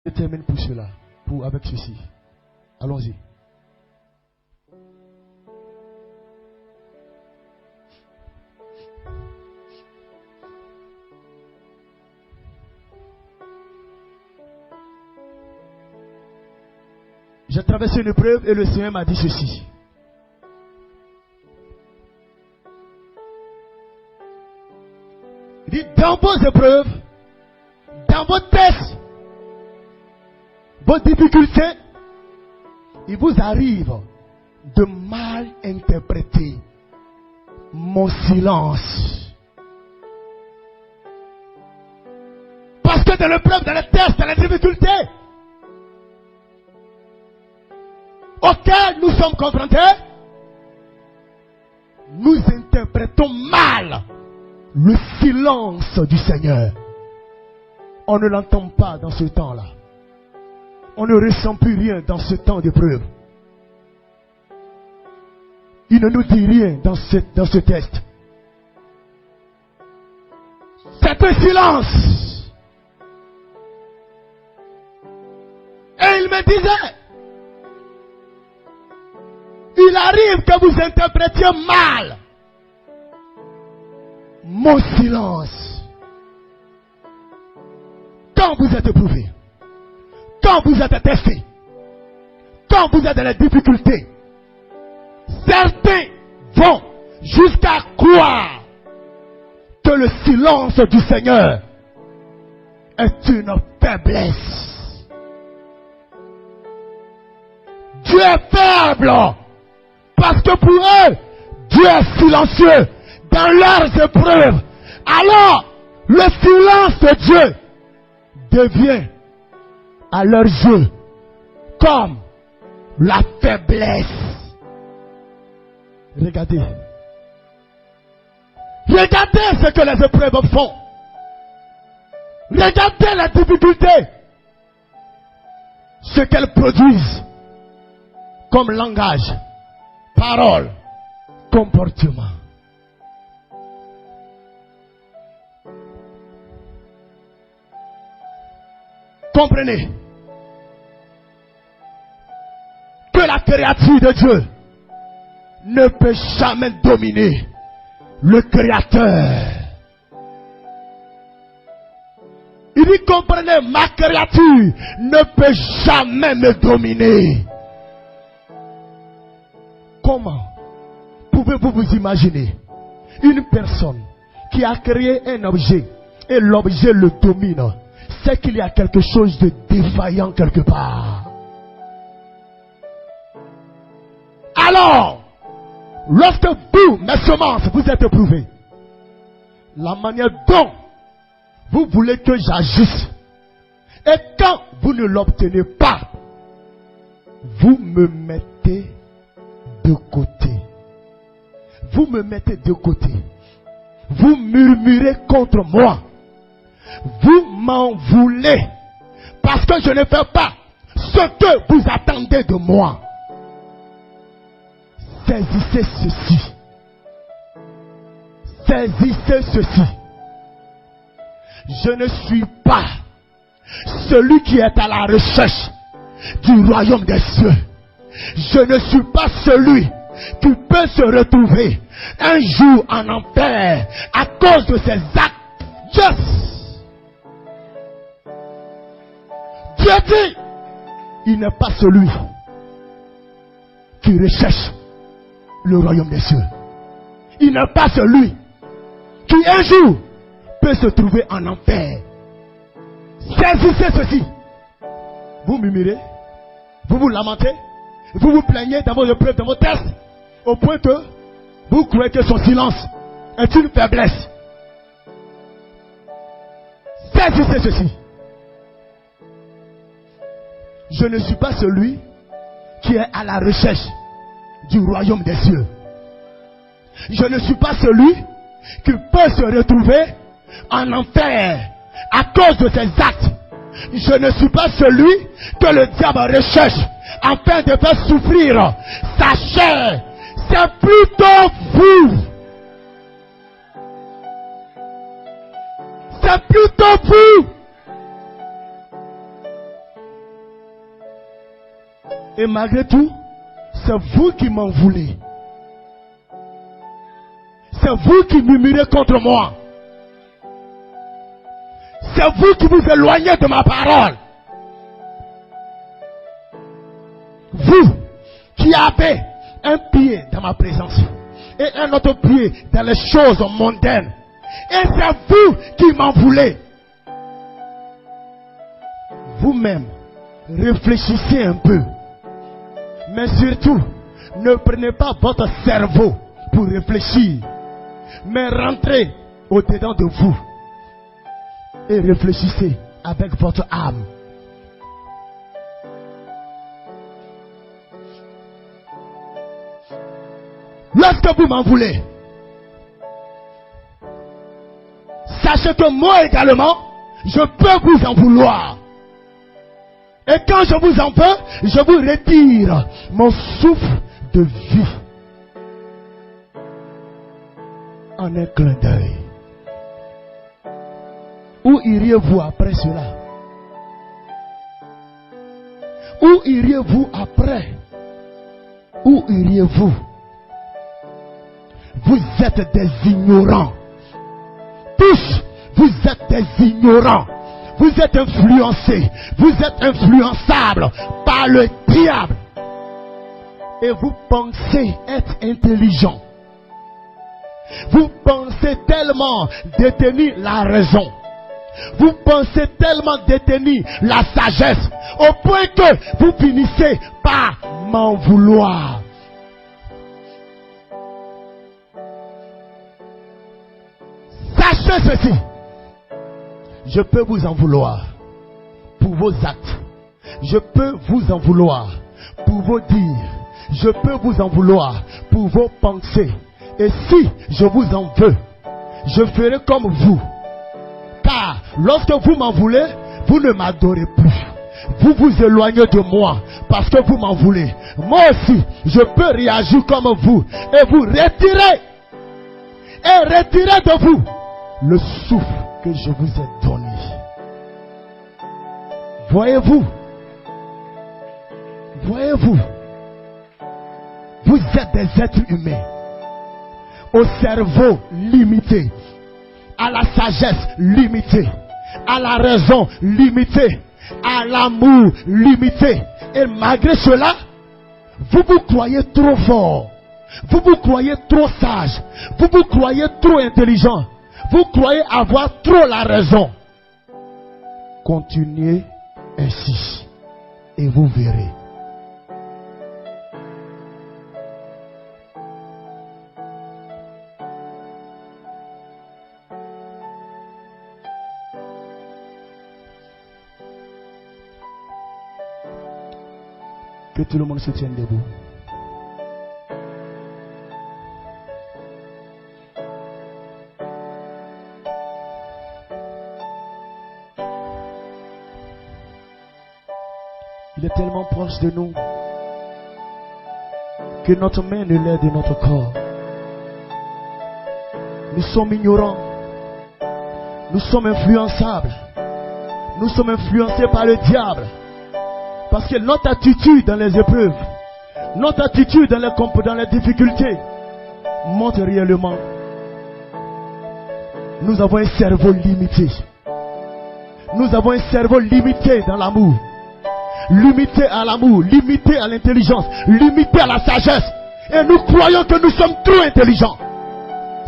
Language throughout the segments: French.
Je termine pour cela, avec ceci. Allons-y. J'ai traversé une épreuve et le Seigneur m'a dit ceci. Il dit, dans vos épreuves, dans vos tests, vos difficultés, il vous arrive de mal interpréter mon silence. Parce que dans l'épreuve, dans les tests, dans les difficultés auxquelles nous sommes confrontés, nous interprétons mal le silence du Seigneur. On ne l'entend pas dans ce temps-là. On ne ressent plus rien dans ce temps d'épreuve. Il ne nous dit rien dans ce test. C'est un silence. Et il me disait, il arrive que vous interprétiez mal mon silence. Quand vous êtes éprouvé, quand vous êtes testé, quand vous êtes dans les difficultés, certains vont jusqu'à croire que le silence du Seigneur est une faiblesse. Dieu est faible parce que pour eux, Dieu est silencieux dans leurs épreuves. Alors, le silence de Dieu devient à leurs yeux comme la faiblesse. Regardez. Regardez ce que les épreuves font. Regardez les difficultés. Ce qu'elles produisent comme langage, parole, comportement. Comprenez que la créature de Dieu ne peut jamais dominer le Créateur. Il dit, comprenez, ma créature ne peut jamais me dominer. Comment pouvez-vous vous imaginer une personne qui a créé un objet et l'objet le domine? C'est qu'il y a quelque chose de défaillant quelque part. Alors, lorsque vous, mes semences, vous êtes éprouvés, la manière dont vous voulez que j'agisse, et quand vous ne l'obtenez pas, vous me mettez de côté. Vous me mettez de côté. Vous murmurez contre moi. Vous m'en voulez parce que je ne fais pas ce que vous attendez de moi. Saisissez ceci. Saisissez ceci. Je ne suis pas celui qui est à la recherche du royaume des cieux. Je ne suis pas celui qui peut se retrouver un jour en enfer à cause de ses actes. Yes. Dieu dit, il n'est pas celui qui recherche le royaume des cieux. Il n'est pas celui qui un jour peut se trouver en enfer. Saisissez ceci. Vous murmurez, vous vous lamentez, vous vous plaignez dans vos épreuves, dans vos tests, au point que vous croyez que son silence est une faiblesse. Saisissez ceci. Je ne suis pas celui qui est à la recherche du royaume des cieux. Je ne suis pas celui qui peut se retrouver en enfer à cause de ses actes. Je ne suis pas celui que le diable recherche afin de faire souffrir sa chair. C'est plutôt vous. C'est plutôt vous Et malgré tout, c'est vous qui m'en voulez. C'est vous qui murmurez contre moi. C'est vous qui vous éloignez de ma parole. Vous qui avez un pied dans ma présence et un autre pied dans les choses mondaines. Et c'est vous qui m'en voulez. Vous-même, réfléchissez un peu. Mais surtout, ne prenez pas votre cerveau pour réfléchir. Mais rentrez au-dedans de vous. Et réfléchissez avec votre âme. Lorsque vous m'en voulez, sachez que moi également, je peux vous en vouloir. Et quand je vous en veux, je vous retire mon souffle de vie. En un clin d'œil. Où iriez-vous après cela? Où iriez-vous après? Où iriez-vous? Vous êtes des ignorants. Tous, vous êtes des ignorants. Vous êtes influencés. Vous êtes influençables par le diable. Et vous pensez être intelligent. Vous pensez tellement détenir la raison. Vous pensez tellement détenir la sagesse. Au point que vous finissez par m'en vouloir. Sachez ceci. Je peux vous en vouloir pour vos actes. Je peux vous en vouloir pour vos dires. Je peux vous en vouloir pour vos pensées. Et si je vous en veux, je ferai comme vous. Car lorsque vous m'en voulez, vous ne m'adorez plus. Vous vous éloignez de moi parce que vous m'en voulez. Moi aussi, je peux réagir comme vous et vous retirer. Et retirer de vous le souffle que je vous ai donné. Voyez-vous? Voyez-vous? Vous êtes des êtres humains au cerveau limité, à la sagesse limitée, à la raison limitée, à l'amour limité. Et malgré cela, vous vous croyez trop fort, vous vous croyez trop sage, vous vous croyez trop intelligent, vous croyez avoir trop la raison. Continuez ainsi et vous verrez. Que tout le monde se tienne debout. Il est tellement proche de nous que notre main ne l'est de notre corps. Nous sommes ignorants. Nous sommes influençables. Nous sommes influencés par le diable. Parce que notre attitude dans les épreuves, notre attitude dans les difficultés montre réellement. Nous avons un cerveau limité. Nous avons un cerveau limité dans l'amour. Limité à l'amour, limité à l'intelligence, limité à la sagesse. Et nous croyons que nous sommes trop intelligents.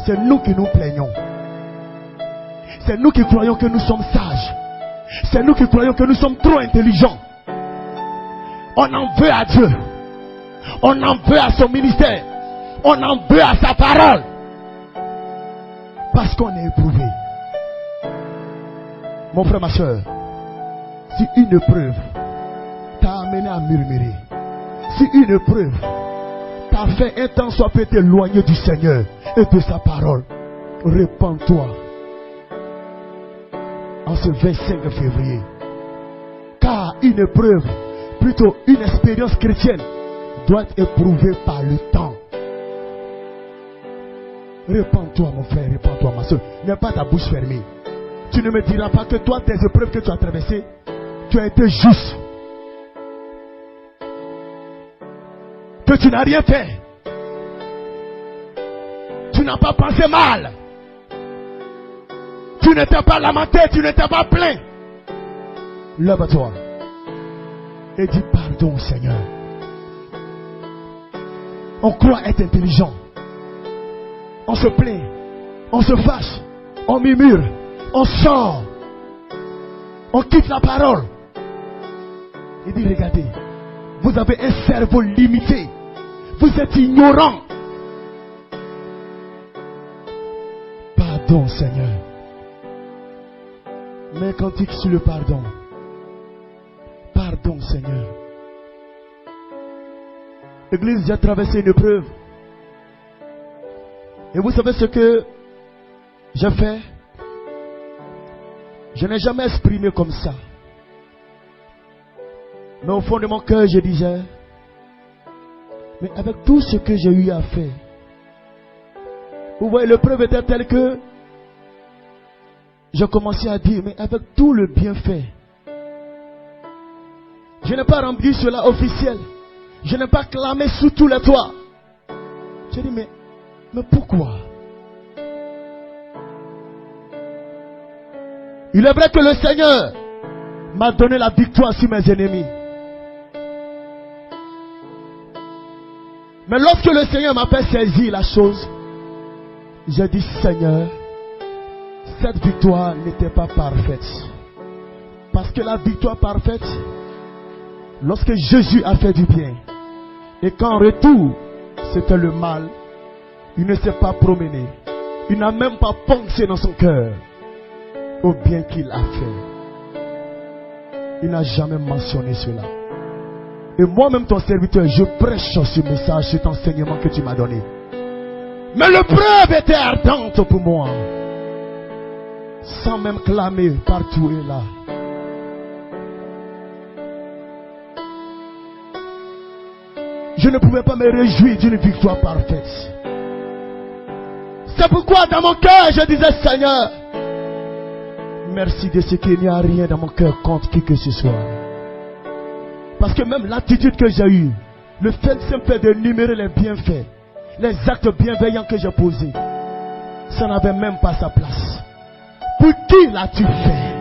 C'est nous qui nous plaignons. C'est nous qui croyons que nous sommes sages. C'est nous qui croyons que nous sommes trop intelligents. On en veut à Dieu. On en veut à son ministère. On en veut à sa parole. Parce qu'on est éprouvé. Mon frère, ma soeur, si une épreuve t'a amené à murmurer, si une épreuve t'a fait un temps soit peu éloigné du Seigneur et de sa parole, répands-toi en ce 25 février. Car une épreuve, plutôt une expérience chrétienne, doit être éprouvée par le temps. Répands-toi mon frère, répands-toi ma soeur. N'aie pas ta bouche fermée. Tu ne me diras pas que toi, tes épreuves que tu as traversées, tu as été juste. que tu n'as rien fait. Tu n'as pas pensé mal. Tu ne t'es pas lamenté, tu ne t'es pas plaint. Lève-toi et dis pardon, Seigneur. On croit être intelligent. On se plaint, on se fâche, on murmure, on sort, on quitte la parole. Il dit, regardez, vous avez un cerveau limité. Vous êtes ignorant. Pardon, Seigneur. Mais cantique sur le pardon. Pardon, Seigneur. L'église, j'ai traversé une épreuve. Et vous savez ce que j'ai fait? Je n'ai jamais exprimé comme ça. Mais au fond de mon cœur, je disais, mais avec tout ce que j'ai eu à faire, vous voyez, l'épreuve était telle que je commençais à dire, mais avec tout le bienfait, je n'ai pas rempli cela officiel. Je n'ai pas clamé sous tous les toits. J'ai dit, mais pourquoi? Il est vrai que le Seigneur m'a donné la victoire sur mes ennemis. Mais lorsque le Seigneur m'a fait saisir la chose, j'ai dit, Seigneur, cette victoire n'était pas parfaite. Parce que la victoire parfaite, lorsque Jésus a fait du bien, et qu'en retour, c'était le mal, il ne s'est pas promené. Il n'a même pas pensé dans son cœur au bien qu'il a fait. Il n'a jamais mentionné cela. Et moi-même, ton serviteur, je prêche ce message, cet enseignement que tu m'as donné. Mais l'épreuve était ardente pour moi. Sans même clamer partout et là. Je ne pouvais pas me réjouir d'une victoire parfaite. C'est pourquoi dans mon cœur je disais, Seigneur, merci de ce qu'il n'y a rien dans mon cœur contre qui que ce soit. Parce que même l'attitude que j'ai eue, le simple fait de numérer les bienfaits, les actes bienveillants que j'ai posés, ça n'avait même pas sa place. Pour qui l'as-tu fait?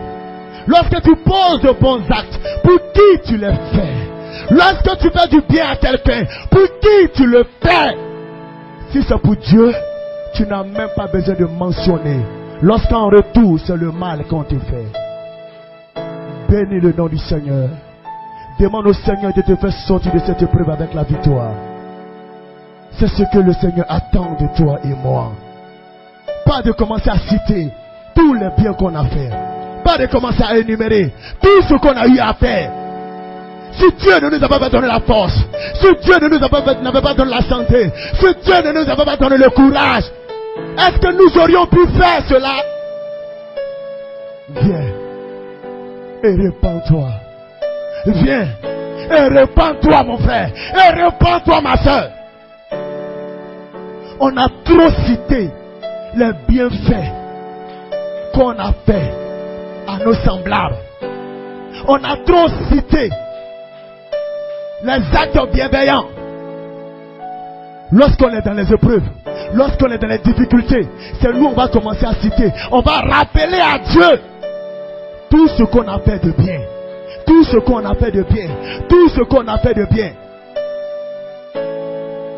Lorsque tu poses de bons actes, pour qui tu les fais? Lorsque tu fais du bien à quelqu'un, pour qui tu le fais? Si c'est pour Dieu, tu n'as même pas besoin de mentionner. Lorsqu'en retour, c'est le mal qu'on te fait. Bénis le nom du Seigneur. Demande au Seigneur de te faire sortir de cette épreuve avec la victoire. C'est ce que le Seigneur attend de toi et moi. Pas de commencer à citer tous les biens qu'on a fait. Pas de commencer à énumérer tout ce qu'on a eu à faire. Si Dieu ne nous avait pas donné la force, si Dieu ne nous avait pas donné la santé, si Dieu ne nous avait pas donné le courage, est-ce que nous aurions pu faire cela? Viens et répands-toi. Viens et répands-toi, mon frère, et répands-toi, ma soeur. On a trop cité les bienfaits qu'on a fait à nos semblables. On a trop cité les actes bienveillants. Lorsqu'on est dans les épreuves, lorsqu'on est dans les difficultés, c'est nous on va commencer à citer. On va rappeler à Dieu tout ce qu'on a fait de bien. Tout ce qu'on a fait de bien. Tout ce qu'on a fait de bien.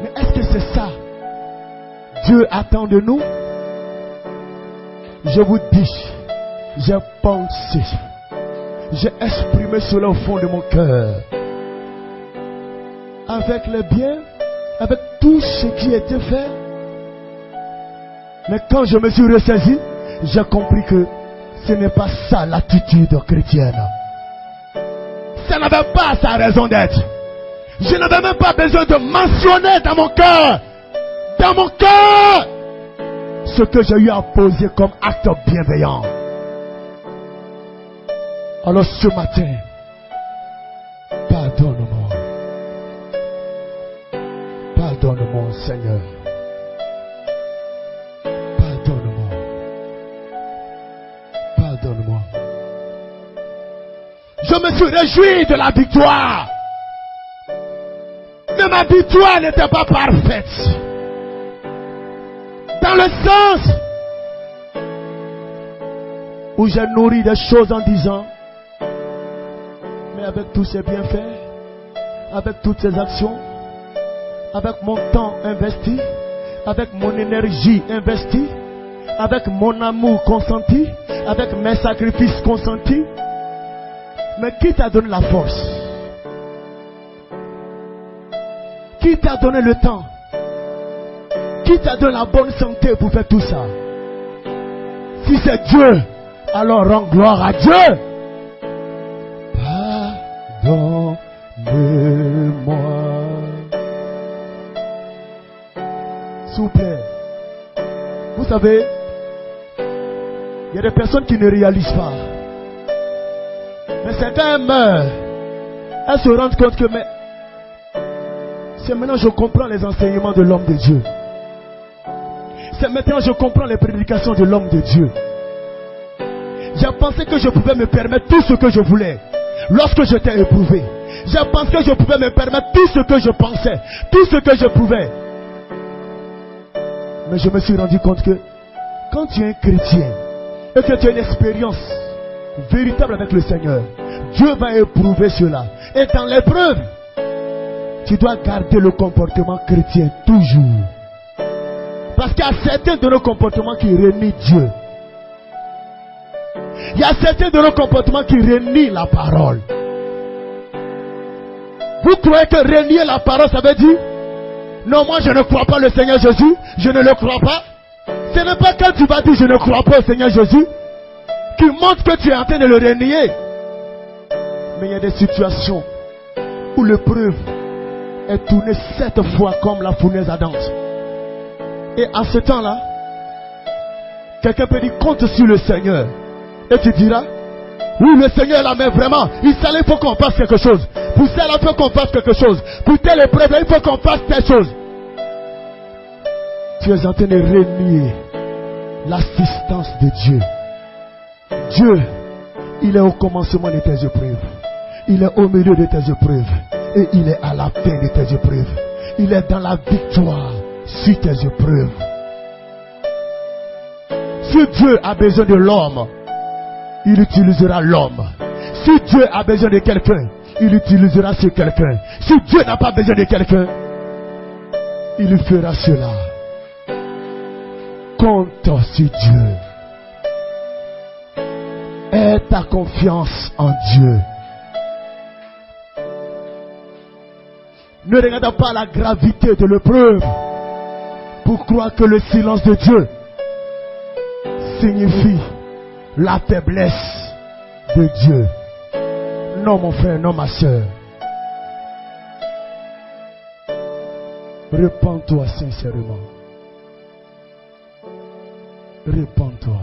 Mais est-ce que c'est ça Dieu attend de nous? Je vous dis, j'ai pensé, j'ai exprimé cela au fond de mon cœur. Avec les biens, avec tout ce qui était fait. Mais quand je me suis ressaisi, j'ai compris que ce n'est pas ça l'attitude chrétienne. Ça n'avait pas sa raison d'être. Je n'avais même pas besoin de mentionner dans mon cœur, ce que j'ai eu à poser comme acte bienveillant. Alors ce matin, pardonne-moi. Pardonne-moi, Seigneur. Pardonne-moi. Pardonne-moi. Je me suis réjoui de la victoire. mais ma victoire n'était pas parfaite. Dans le sens où j'ai nourri des choses en disant, mais avec tous ces bienfaits, avec toutes ces actions, avec mon temps investi, avec mon énergie investie, avec mon amour consenti, avec mes sacrifices consentis, mais qui t'a donné la force? Qui t'a donné le temps? Qui t'a donné la bonne santé pour faire tout ça? Si c'est Dieu, alors rends gloire à Dieu. Pardonnez-moi. S'il vous plaît. Vous savez, il y a des personnes qui ne réalisent pas. Mais c'est quand elles meurent, elles se rendent compte que c'est maintenant que je comprends les enseignements de l'homme de Dieu. C'est maintenant que je comprends les prédications de l'homme de Dieu. J'ai pensé que je pouvais me permettre tout ce que je voulais lorsque j'étais éprouvé. J'ai pensé que je pouvais me permettre tout ce que je pensais, tout ce que je pouvais. Mais je me suis rendu compte que quand tu es un chrétien et que tu as une expérience véritable avec le Seigneur, Dieu va éprouver cela. Et dans l'épreuve, tu dois garder le comportement chrétien toujours. Parce qu'il y a certains de nos comportements qui renient Dieu. Il y a certains de nos comportements qui renient la parole. Vous croyez que renier la parole, ça veut dire non, moi je ne crois pas le Seigneur Jésus, je ne le crois pas. Ce n'est pas quand tu vas dire je ne crois pas au Seigneur Jésus qui montre que tu es en train de le renier. Mais il y a des situations où l'épreuve est tournée 7 fois comme la fournaise ardente. Et à ce temps-là, quelqu'un peut dire compte sur le Seigneur. Et tu diras, oui, le Seigneur est là, mais vraiment, il faut qu'on fasse quelque chose. Pour cela, il faut qu'on fasse quelque chose. Pour telle épreuve, il faut qu'on fasse telle chose. Tu es en train de renier l'assistance de Dieu. Dieu, il est au commencement de tes épreuves. Il est au milieu de tes épreuves. Et il est à la fin de tes épreuves. Il est dans la victoire sur tes épreuves. Si Dieu a besoin de l'homme, il utilisera l'homme. Si Dieu a besoin de quelqu'un, il utilisera ce quelqu'un. Si Dieu n'a pas besoin de quelqu'un, il fera cela. Compte sur Dieu. Aie ta confiance en Dieu. Ne regarde pas la gravité de l'épreuve pour croire que le silence de Dieu signifie la faiblesse de Dieu. Non mon frère, non ma soeur. Répands-toi sincèrement. Répands-toi.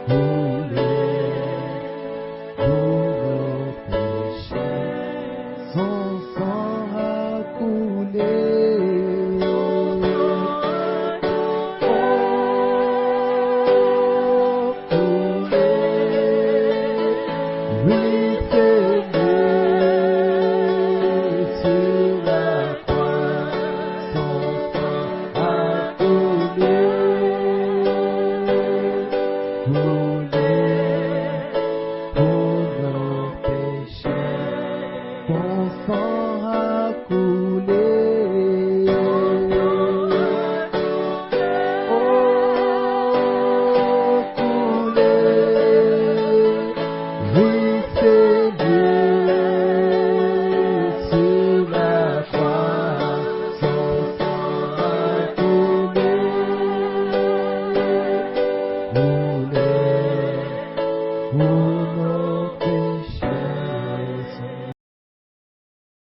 Oh.